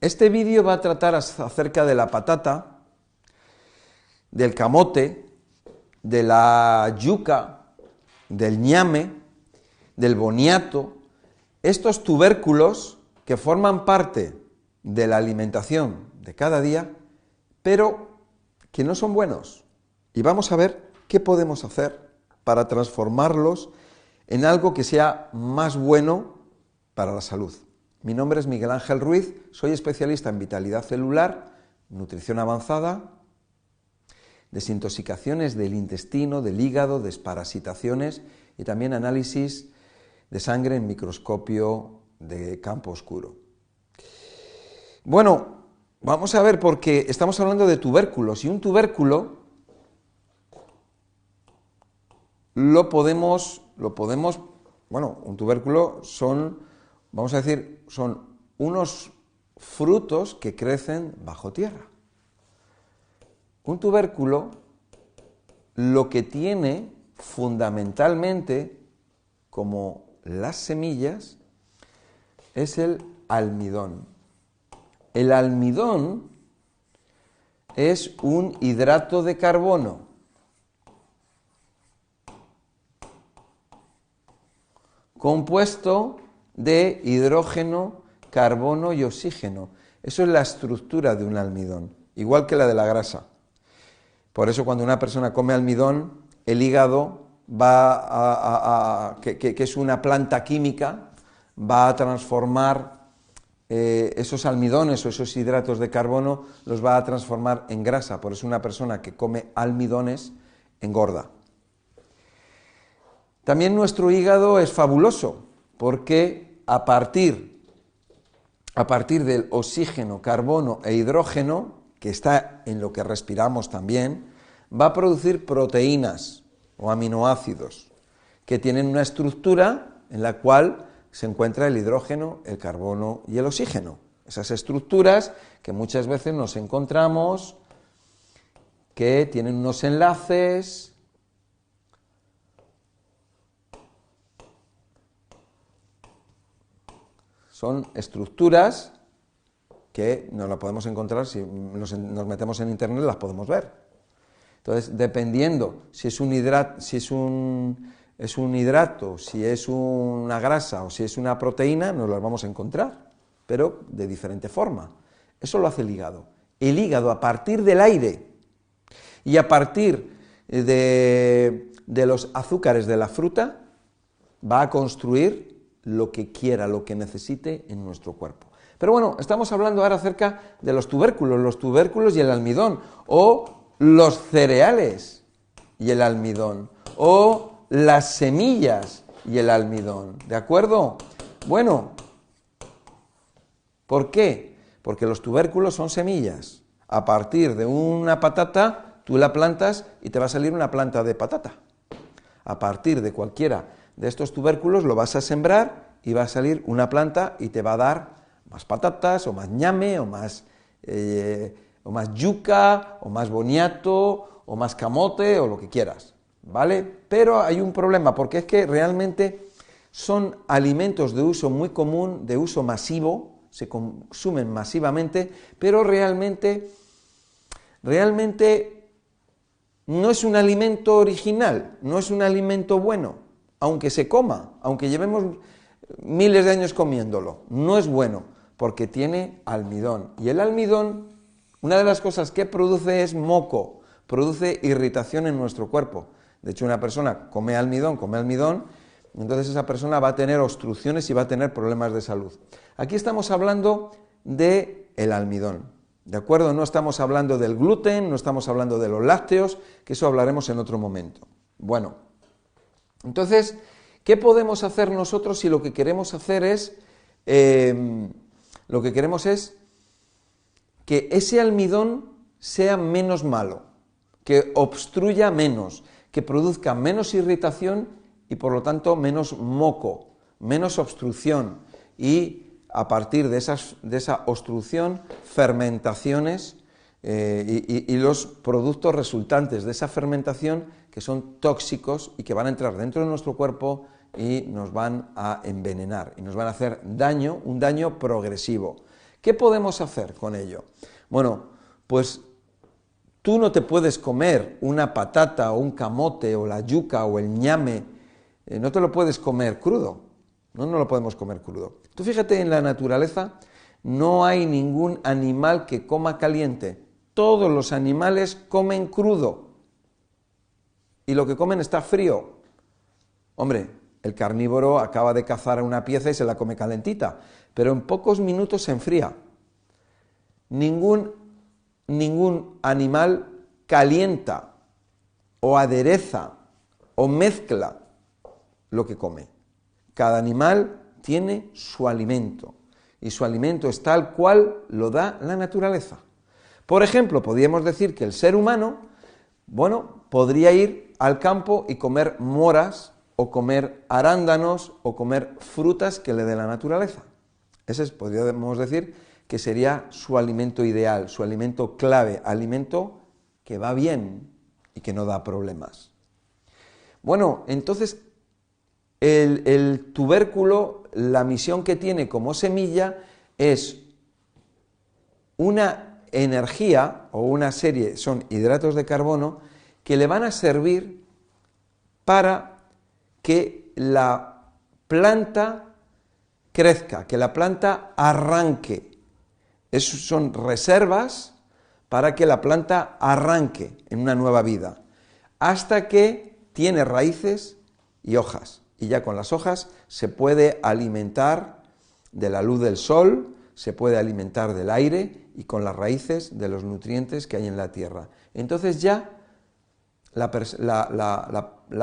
este vídeo va a tratar acerca de la patata, del camote, de la yuca, del ñame, del boniato, estos tubérculos que forman parte de la alimentación de cada día, pero que no son buenos. Y vamos a ver qué podemos hacer para transformarlos en algo que sea más bueno para la salud. Mi nombre es Miguel Ángel Ruiz, soy especialista en vitalidad celular, nutrición avanzada, desintoxicaciones del intestino, del hígado, desparasitaciones y también análisis de sangre en microscopio de campo oscuro. Bueno, vamos a ver porque estamos hablando de tubérculos y un tubérculo un tubérculo son, vamos a decir, son unos frutos que crecen bajo tierra. Un tubérculo lo que tiene fundamentalmente, como las semillas, es el almidón. El almidón es un hidrato de carbono compuesto de hidrógeno, carbono y oxígeno. Eso es la estructura de un almidón, igual que la de la grasa. Por eso cuando una persona come almidón, el hígado que es una planta química, va a transformar esos almidones o esos hidratos de carbono, los va a transformar en grasa. Por eso una persona que come almidones engorda. También nuestro hígado es fabuloso, porque a partir del oxígeno, carbono e hidrógeno, que está en lo que respiramos también, va a producir proteínas o aminoácidos, que tienen una estructura en la cual se encuentra el hidrógeno, el carbono y el oxígeno. Esas estructuras que muchas veces nos encontramos, que tienen unos enlaces, son estructuras que no las podemos encontrar, si nos metemos en internet las podemos ver. Entonces, dependiendo si es un hidrato, si es una grasa o si es una proteína, nos las vamos a encontrar, pero de diferente forma. Eso lo hace el hígado. El hígado, a partir del aire y a partir de los azúcares de la fruta, va a construir lo que quiera, lo que necesite en nuestro cuerpo. Pero bueno, estamos hablando ahora acerca de los tubérculos y el almidón, o los cereales y el almidón, o las semillas y el almidón, ¿de acuerdo? Bueno, ¿por qué? Porque los tubérculos son semillas. A partir de una patata, tú la plantas y te va a salir una planta de patata. A partir de cualquiera de estos tubérculos lo vas a sembrar y va a salir una planta y te va a dar más patatas, o más ñame, o más yuca, o más boniato, o más camote, o lo que quieras, ¿vale? Pero hay un problema, porque es que realmente son alimentos de uso muy común, de uso masivo, se consumen masivamente, pero realmente no es un alimento original, no es un alimento bueno. Aunque se coma, aunque llevemos miles de años comiéndolo, no es bueno, porque tiene almidón. Y el almidón, una de las cosas que produce es moco, produce irritación en nuestro cuerpo. De hecho, una persona come almidón, entonces esa persona va a tener obstrucciones y va a tener problemas de salud. Aquí estamos hablando del almidón, ¿de acuerdo? No estamos hablando del gluten, no estamos hablando de los lácteos, que eso hablaremos en otro momento. Bueno, entonces, ¿qué podemos hacer nosotros si lo que queremos hacer es, que ese almidón sea menos malo, que obstruya menos, que produzca menos irritación y por lo tanto menos moco, menos obstrucción y a partir de esa obstrucción, fermentaciones y los productos resultantes de esa fermentación que son tóxicos y que van a entrar dentro de nuestro cuerpo y nos van a envenenar y nos van a hacer daño, un daño progresivo, ¿Qué podemos hacer con ello? Bueno, pues tú no te puedes comer una patata o un camote o la yuca o el ñame, no te lo puedes comer crudo, no lo podemos comer crudo. Tú fíjate, en la naturaleza no hay ningún animal que coma caliente, todos los animales comen crudo y lo que comen está frío. Hombre, el carnívoro acaba de cazar una pieza y se la come calentita, pero en pocos minutos se enfría. Ningún animal calienta o adereza o mezcla lo que come. Cada animal tiene su alimento y su alimento es tal cual lo da la naturaleza. Por ejemplo, podríamos decir que el ser humano, bueno, podría ir al campo y comer moras o comer arándanos o comer frutas que le dé la naturaleza. Ese podríamos decir que sería su alimento ideal, su alimento clave, alimento que va bien y que no da problemas. Bueno, entonces el tubérculo, la misión que tiene como semilla es una energía o una serie, son hidratos de carbono, que le van a servir para que la planta crezca, que la planta arranque. Esas son reservas para que la planta arranque en una nueva vida, hasta que tiene raíces y hojas. Y ya con las hojas se puede alimentar de la luz del sol, se puede alimentar del aire y con las raíces de los nutrientes que hay en la tierra. Entonces ya la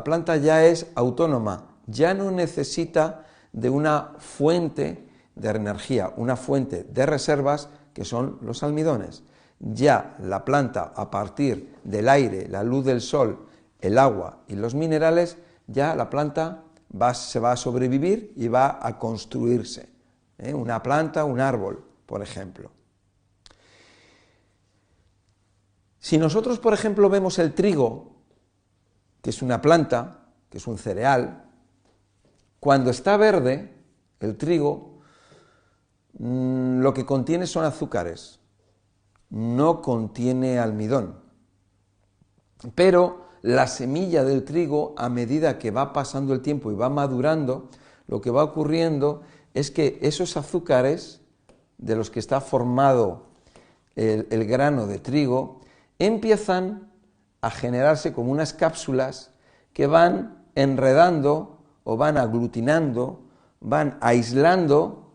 planta ya es autónoma, ya no necesita de una fuente de energía, una fuente de reservas que son los almidones. Ya la planta, a partir del aire, la luz del sol, el agua y los minerales, ya la planta se va a sobrevivir y va a construirse. Una planta, un árbol, por ejemplo. Si nosotros, por ejemplo, vemos el trigo, que es una planta, que es un cereal, cuando está verde, el trigo, lo que contiene son azúcares, no contiene almidón. Pero la semilla del trigo, a medida que va pasando el tiempo y va madurando, lo que va ocurriendo es que esos azúcares de los que está formado el grano de trigo empiezan a generarse como unas cápsulas que van enredando o van aglutinando, van aislando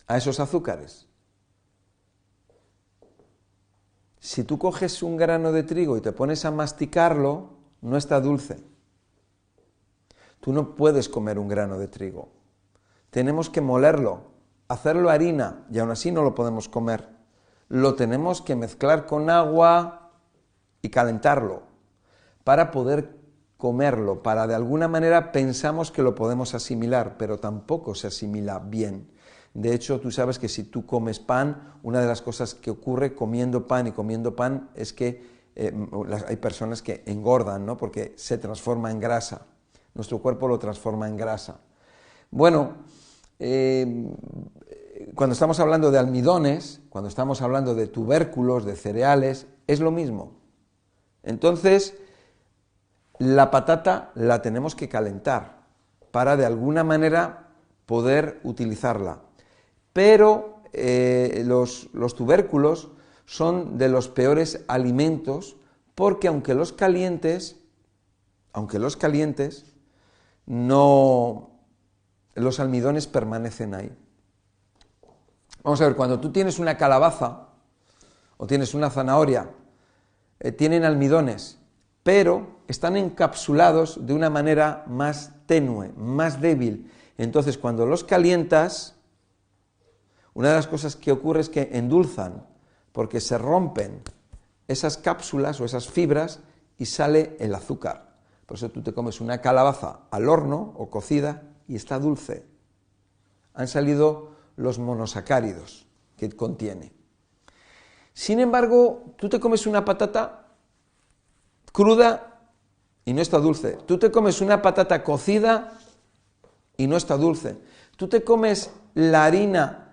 a esos azúcares. Si tú coges un grano de trigo y te pones a masticarlo, no está dulce. Tú no puedes comer un grano de trigo. Tenemos que molerlo, hacerlo harina, y aún así no lo podemos comer. Lo tenemos que mezclar con agua y calentarlo para poder comerlo, para de alguna manera pensamos que lo podemos asimilar, pero tampoco se asimila bien. De hecho, tú sabes que si tú comes pan, una de las cosas que ocurre comiendo pan es que hay personas que engordan, ¿no? Porque se transforma en grasa. Nuestro cuerpo lo transforma en grasa. Bueno, cuando estamos hablando de almidones, cuando estamos hablando de tubérculos, de cereales, es lo mismo. Entonces, la patata la tenemos que calentar para de alguna manera poder utilizarla. Pero los tubérculos son de los peores alimentos porque aunque los calientes, no, los almidones permanecen ahí. Vamos a ver, cuando tú tienes una calabaza o tienes una zanahoria, tienen almidones, pero están encapsulados de una manera más tenue, más débil. Entonces, cuando los calientas, una de las cosas que ocurre es que endulzan, porque se rompen esas cápsulas o esas fibras y sale el azúcar. Por eso tú te comes una calabaza al horno o cocida y está dulce. Han salido los monosacáridos que contiene. Sin embargo, tú te comes una patata cruda y no está dulce. Tú te comes una patata cocida y no está dulce. Tú te comes la harina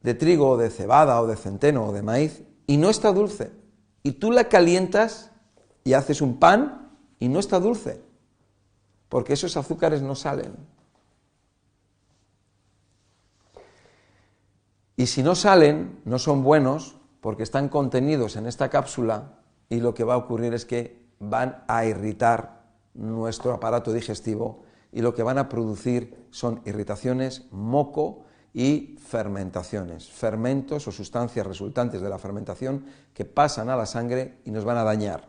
de trigo, o de cebada, o de centeno, o de maíz, y no está dulce. Y tú la calientas y haces un pan y no está dulce, porque esos azúcares no salen. Y si no salen, no son buenos, porque están contenidos en esta cápsula, y lo que va a ocurrir es que van a irritar nuestro aparato digestivo, y lo que van a producir son irritaciones, moco y fermentaciones, fermentos o sustancias resultantes de la fermentación que pasan a la sangre y nos van a dañar.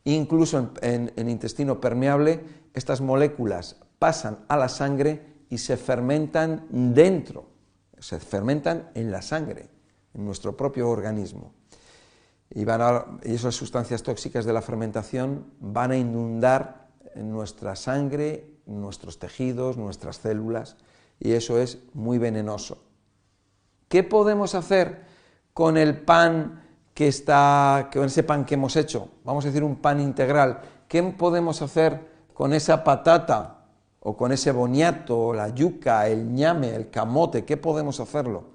Incluso en intestino permeable, estas moléculas pasan a la sangre y se fermentan dentro, se fermentan en la sangre, en nuestro propio organismo. Y esas sustancias tóxicas de la fermentación van a inundar en nuestra sangre, nuestros tejidos, nuestras células, y eso es muy venenoso. ¿Qué podemos hacer con el pan con ese pan que hemos hecho? Vamos a decir un pan integral. ¿Qué podemos hacer con esa patata o con ese boniato, la yuca, el ñame, el camote? ¿Qué podemos hacerlo?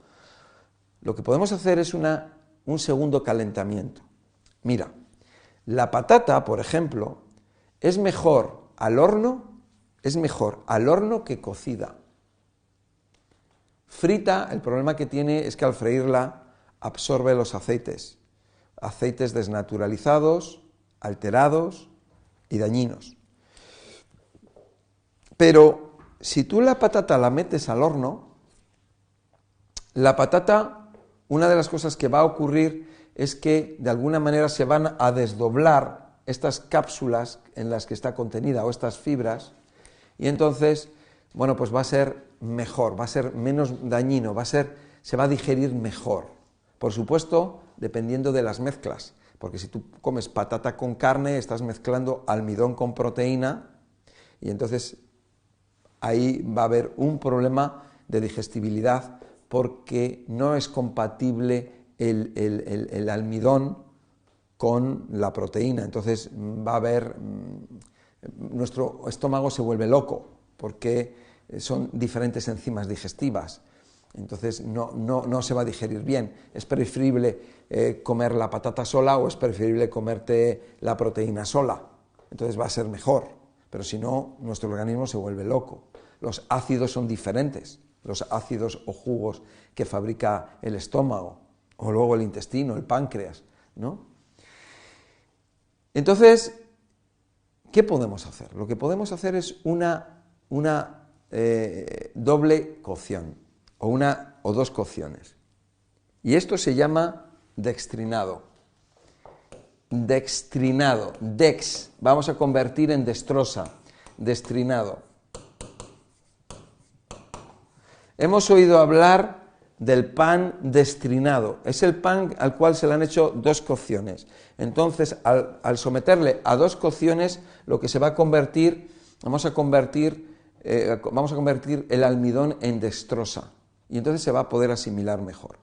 Lo que podemos hacer es un segundo calentamiento. Mira, la patata, por ejemplo, es mejor al horno que cocida. Frita, el problema que tiene es que al freírla absorbe los aceites desnaturalizados, alterados y dañinos. Pero si tú la patata la metes al horno, la patata, una de las cosas que va a ocurrir es que de alguna manera se van a desdoblar estas cápsulas en las que está contenida o estas fibras, y entonces, bueno, pues va a ser mejor, va a ser menos dañino, se va a digerir mejor. Por supuesto, dependiendo de las mezclas, porque si tú comes patata con carne, estás mezclando almidón con proteína, y entonces ahí va a haber un problema de digestibilidad, porque no es compatible el almidón con la proteína. Entonces va a haber, nuestro estómago se vuelve loco, porque son diferentes enzimas digestivas. Entonces no se va a digerir bien. Es preferible comer la patata sola, o es preferible comerte la proteína sola. Entonces va a ser mejor, pero si no, nuestro organismo se vuelve loco. Los ácidos son diferentes, los ácidos o jugos que fabrica el estómago, o luego el intestino, el páncreas, ¿no? Entonces, ¿qué podemos hacer? Lo que podemos hacer es una doble cocción, o dos cocciones. Y esto se llama dextrinado. Dextrinado, dex, vamos a convertir en dextrosa, dextrinado. Hemos oído hablar del pan dextrinado. Es el pan al cual se le han hecho dos cocciones. Entonces, al someterle a dos cocciones, lo que se va a convertir, vamos a convertir el almidón en dextrosa. Y entonces se va a poder asimilar mejor.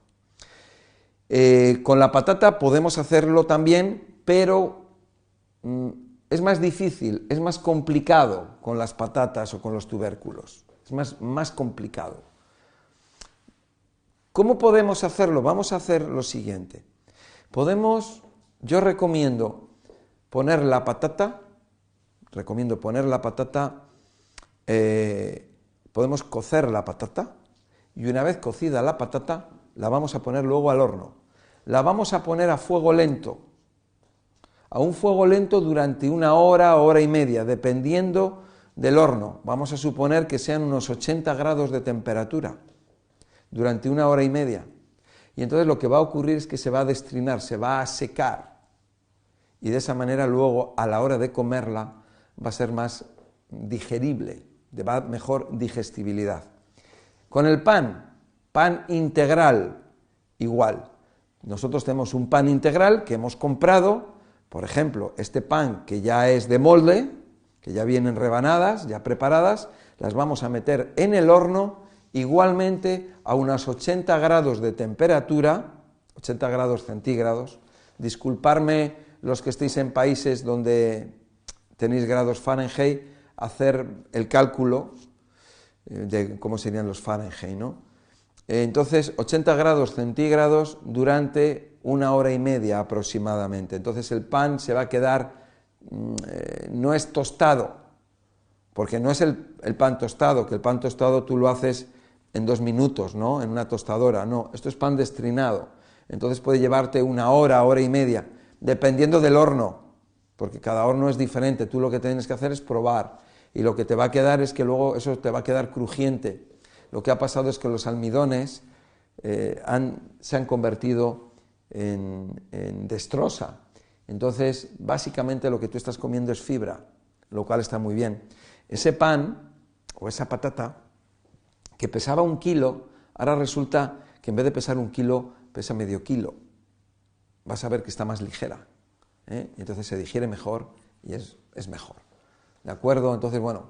Con la patata podemos hacerlo también, pero es más difícil, es más complicado con las patatas o con los tubérculos. Es más complicado. ¿Cómo podemos hacerlo? Vamos a hacer lo siguiente. Yo recomiendo poner la patata, podemos cocer la patata, y una vez cocida la patata, la vamos a poner luego al horno. La vamos a poner a fuego lento, a un fuego lento durante 1 hora, hora y media, dependiendo del horno. Vamos a suponer que sean unos 80 grados de temperatura, durante 1 hora y media. Y entonces lo que va a ocurrir es que se va a dextrinar, se va a secar, y de esa manera luego, a la hora de comerla, va a ser más digerible, va a mejor digestibilidad. Con el pan integral, igual. Nosotros tenemos un pan integral que hemos comprado, por ejemplo, este pan que ya es de molde, que ya vienen rebanadas, ya preparadas, las vamos a meter en el horno, igualmente a unos 80 grados de temperatura, 80 grados centígrados. Disculparme los que estéis en países donde tenéis grados Fahrenheit, hacer el cálculo de cómo serían los Fahrenheit, ¿no? Entonces, 80 grados centígrados durante 1 hora y media aproximadamente. Entonces el pan se va a quedar, no es tostado, porque no es el pan tostado, que el pan tostado tú lo haces en 2 minutos, ¿no? En una tostadora, no, esto es pan destrinado. Entonces puede llevarte 1 hora, 1 hora y media, dependiendo del horno, porque cada horno es diferente. Tú lo que tienes que hacer es probar, y lo que te va a quedar es que luego eso te va a quedar crujiente. Lo que ha pasado es que los almidones se han convertido en destroza. Entonces, básicamente lo que tú estás comiendo es fibra, lo cual está muy bien. Ese pan o esa patata que pesaba 1 kilo, ahora resulta que en vez de pesar 1 kilo, pesa medio kilo. Vas a ver que está más ligera, ¿eh? Y entonces se digiere mejor y es mejor. ¿De acuerdo? Entonces, bueno,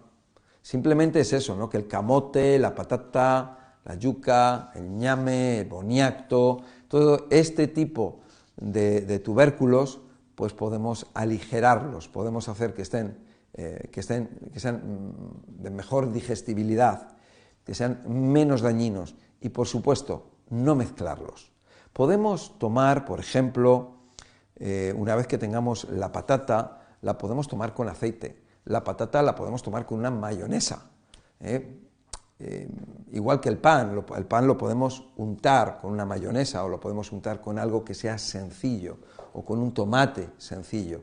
simplemente es eso, ¿no? Que el camote, la patata, la yuca, el ñame, el boniato, todo este tipo de tubérculos, pues podemos aligerarlos, podemos hacer que sean de mejor digestibilidad, que sean menos dañinos y, por supuesto, no mezclarlos. Podemos tomar, por ejemplo, una vez que tengamos la patata, la podemos tomar con aceite. La patata la podemos tomar con una mayonesa. Igual que el pan lo podemos untar con una mayonesa o lo podemos untar con algo que sea sencillo o con un tomate sencillo.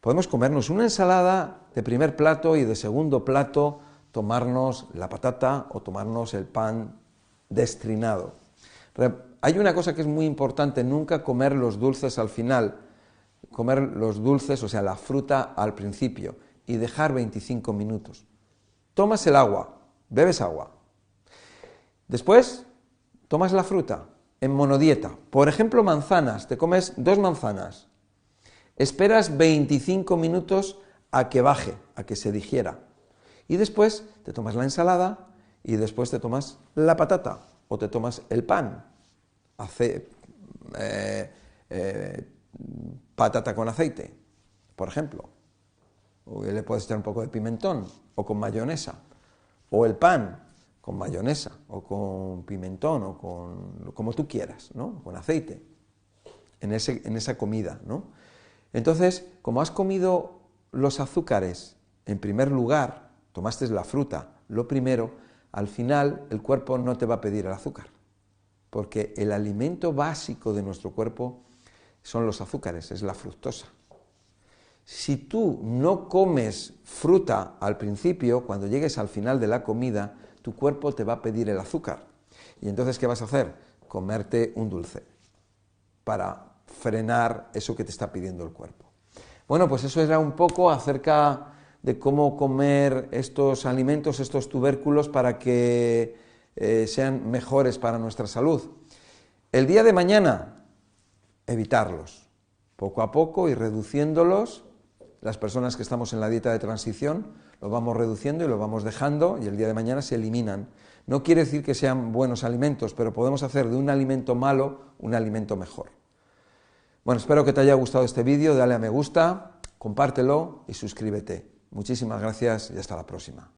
Podemos comernos una ensalada de primer plato y de segundo plato tomarnos la patata o tomarnos el pan destrinado. Hay una cosa que es muy importante, nunca comer los dulces al final, comer los dulces, o sea, la fruta al principio y dejar 25 minutos. Tomas el agua, bebes agua. Después, tomas la fruta en monodieta. Por ejemplo, manzanas, te comes 2 manzanas. Esperas 25 minutos a que baje, a que se digiera. Y después te tomas la ensalada y después te tomas la patata o te tomas el pan. Patata con aceite, por ejemplo. O le puedes echar un poco de pimentón o con mayonesa. O el pan con mayonesa o con pimentón o con como tú quieras, ¿no? Con aceite en esa comida, ¿no? Entonces, como has comido los azúcares en primer lugar, tomaste la fruta lo primero, al final el cuerpo no te va a pedir el azúcar, porque el alimento básico de nuestro cuerpo son los azúcares, es la fructosa. Si tú no comes fruta al principio, cuando llegues al final de la comida, tu cuerpo te va a pedir el azúcar. Y entonces, ¿qué vas a hacer? Comerte un dulce para frenar eso que te está pidiendo el cuerpo. Bueno, pues eso era un poco acerca de cómo comer estos alimentos, estos tubérculos, para que sean mejores para nuestra salud. El día de mañana, evitarlos, poco a poco y reduciéndolos. Las personas que estamos en la dieta de transición lo vamos reduciendo y lo vamos dejando y el día de mañana se eliminan. No quiere decir que sean buenos alimentos, pero podemos hacer de un alimento malo un alimento mejor. Bueno, espero que te haya gustado este vídeo, dale a me gusta, compártelo y suscríbete. Muchísimas gracias y hasta la próxima.